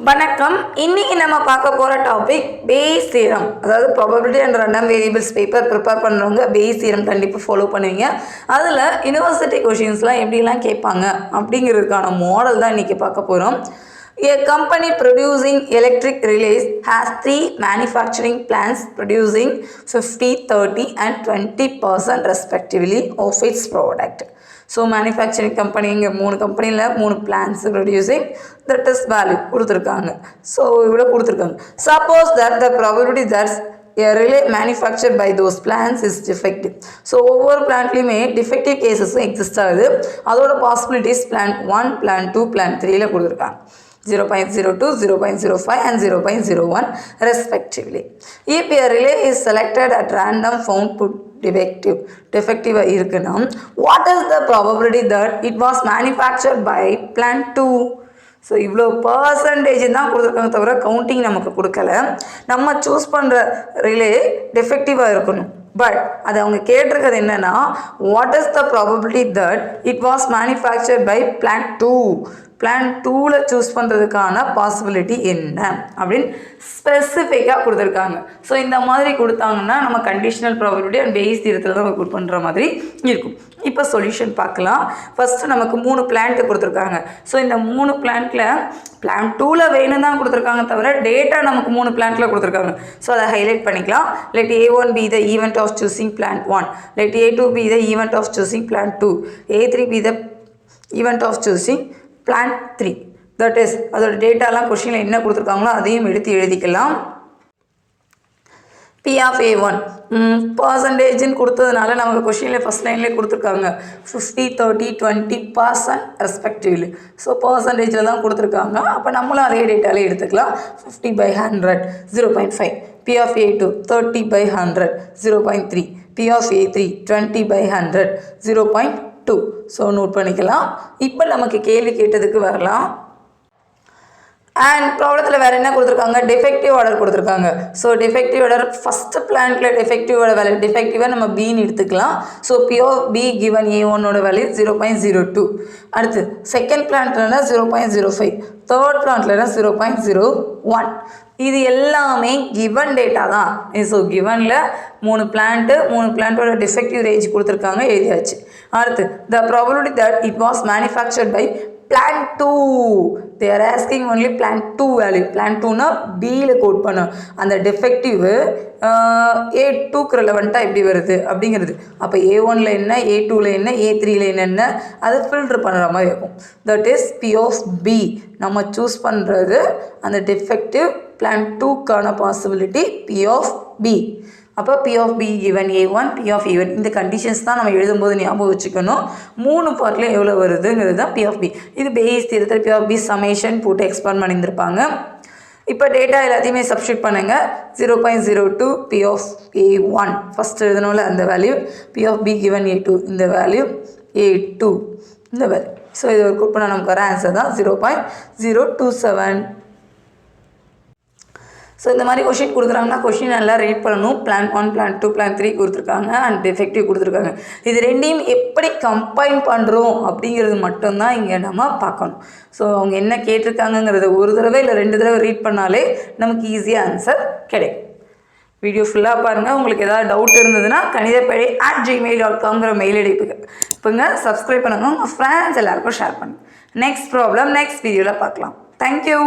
வணக்கம். இன்னைக்கு நம்ம பார்க்க போகிற டாபிக் பேஸ் தியரம். அதாவது probability and random variables paper prepare பண்ணுறவங்க பேஸ் தியரம் கண்டிப்பாக ஃபாலோ பண்ணுவீங்க. அதில் யூனிவர்சிட்டி கொஷின்ஸ்லாம் எப்படிலாம் கேட்பாங்க அப்படிங்கிறதுக்கான மாடல் தான் இன்றைக்கி பார்க்க போகிறோம். A company producing electric relays has 3 manufacturing plants producing 50, 30 and 20% respectively of its product. So manufacturing company இங்கே 3 கம்பெனியில் 3 plants producing that is value கொடுத்துருக்காங்க. ஸோ இவ்வளோ கொடுத்துருக்காங்க. Suppose that the probability that a relay manufactured by those plants is defective. So ஒவ்வொரு பிளான்ட்லேயுமே defective கேசஸும் exist ஆகுது. அதோட possibilities plant 1, plant 2, plant 3ல கொடுத்துருக்காங்க. 0.02, 0.05 and 0.01 respectively. If a relay is selected at random found put defective இருக்குன்னா what is the probability that it was manufactured by plant 2? So இவ்வளோ percentage தான் கொடுத்துருக்காங்க, தவிர counting நமக்கு கொடுக்கல. நம்ம சூஸ் பண்ணுற ரிலே டிஃபெக்டிவாக இருக்கணும். பட் அது அவங்க கேட்டிருக்கிறது என்னென்னா what is the probability that it was manufactured by plant 2. Plant 2ல் சூஸ் பண்ணுறதுக்கான பாசிபிலிட்டி என்ன அப்படின்னு ஸ்பெசிஃபிக்காக கொடுத்துருக்காங்க. ஸோ இந்த மாதிரி கொடுத்தாங்கன்னா நம்ம கண்டிஷனல் ப்ராபபிலிட்டி அண்ட் பேஸ் தியரத்தில் தான் நம்ம பண்ணுற மாதிரி இருக்கும். இப்போ சொல்யூஷன் பார்க்கலாம். ஃபஸ்ட்டு நமக்கு 3 பிளான்ட்டு கொடுத்துருக்காங்க. ஸோ இந்த 3 பிளான்ட்டில் பிளான்ட் 2ல் வேணும் தான் கொடுத்துருக்காங்க, தவிர டேட்டா நமக்கு 3 பிளான்ட்டில் கொடுத்துருக்காங்க. ஸோ அதை ஹைலைட் பண்ணிக்கலாம். Let A1 be the event of choosing plant 1, let A2 be the event of choosing plant 2, A3 be the event of choosing plant 3. that is அதோட டேட்டாலாம் கொஷினில் என்ன கொடுத்துருக்காங்களோ அதையும் எடுத்து எழுதிக்கலாம். P of A1 பர்சன்டேஜ்னு கொடுத்ததுனால நமக்கு கொஷினில் ஃபஸ்ட் லைன்லேயே கொடுத்துருக்காங்க 50, 30, 20% ரெஸ்பெக்டிவ்லி. ஸோ பர்சன்டேஜில் தான் கொடுத்துருக்காங்க. அப்போ நம்மளும் அதே டேட்டாலே எடுத்துக்கலாம். 50/100 0.5, P of A2 30/100 0.3, P of A3 20/100 0.2. So note பண்ணிக்கலாம். இப்போ நமக்கு கேள்வி கேட்டதுக்கு வரலாம். அண்ட் ப்ராப்ளத்தில் வேறு என்ன கொடுத்துருக்காங்க, டிஃபெக்டிவ் ஆர்டர் கொடுத்துருக்காங்க. ஸோ டிஃபெக்டிவ் ஆர்டர் ஃபஸ்ட்டு பிளான்ட்டில் டிஃபெக்டிவோட வேல்யூ டிஃபெக்டிவாக நம்ம பின்னு எடுத்துக்கலாம். So P of B given A1ஓட வேல்யூ 0.02. அடுத்து செகண்ட் பிளான்ட்லனா 0.05, தேர்ட் பிளான்ட்லனா 0.01. இது எல்லாமே கிவன் டேட்டா தான். ஸோ கிவனில் 3 பிளான்ட்டோட டிஃபெக்டிவ் ரேஞ்ச் கொடுத்துருக்காங்க, எழுதியாச்சு. அடுத்து the probability that it was manufactured by plant 2. they are asking only plant 2 value. plant 2னா Bயில் code பண்ணும். அந்த டிஃபெக்டிவ் A2க்கு ரெலவெண்ட்டாக எப்படி வருது அப்படிங்கிறது. அப்போ A1ல் என்ன, A2ல் என்ன, A3ல் என்னென்ன அது ஃபில்டர் பண்ணுற மாதிரி இருக்கும். That is P of B. நம்ம சூஸ் பண்ணுறது அந்த டிஃபெக்டிவ் plant 2க்கான பாசிபிலிட்டி P of B. அப்போ P of B given A1, P of A1 இந்த கண்டிஷன்ஸ் தான் நம்ம எழுதும்போது ஞாபகம் வச்சுக்கணும். 3 பார்ட்லேயும் எவ்வளோ வருதுங்கிறது தான் P of B. இது பேஸ் தியரத்தில் P of B சமேஷன் போட்டு எக்ஸ்பேண்ட் பண்ணியிருந்திருப்பாங்க. இப்போ டேட்டா எல்லாத்தையுமே சப்ஸ்டியூட் பண்ணுங்கள். 0.02 P of A1 ஃபஸ்ட் எழுதணும்ல அந்த value, P of B given A2 இந்த வேல்யூ, A2 இந்த வேல்யூ. ஸோ இது ஒரு கூட் பண்ணால் நமக்கு வர ஆன்சர் தான் 0.027. ஸோ இந்த மாதிரி கொஷின் கொடுக்குறாங்கன்னா கொஷின் நல்லா ரேட் பண்ணணும். பிளான் 1, பிளான் 2, பிளான் 3 கொடுத்துருக்காங்க அண்ட் டிஃபெக்டிவ் கொடுத்துருக்காங்க. இது ரெண்டையும் எப்படி கம்பைன் பண்ணுறோம் அப்படிங்கிறது மட்டும்தான் இங்கே நம்ம பார்க்கணும். ஸோ அவங்க என்ன கேட்டிருக்காங்கங்கிறத ஒரு தடவை இல்லை 2 தடவை ரீட் பண்ணாலே நமக்கு ஈஸியாக ஆன்சர் கிடைக்கும். வீடியோ ஃபுல்லாக பாருங்கள். உங்களுக்கு ஏதாவது டவுட் இருந்ததுன்னா kanidapadi@gmail.com மெயில் இப்போங்க சப்ஸ்கிரைப் பண்ணுங்கள். உங்கள் ஃப்ரெண்ட்ஸ் எல்லாருக்கும் ஷேர் பண்ணுங்கள். நெக்ஸ்ட் ப்ராப்ளம் நெக்ஸ்ட் வீடியோவில் பார்க்கலாம். தேங்க்யூ.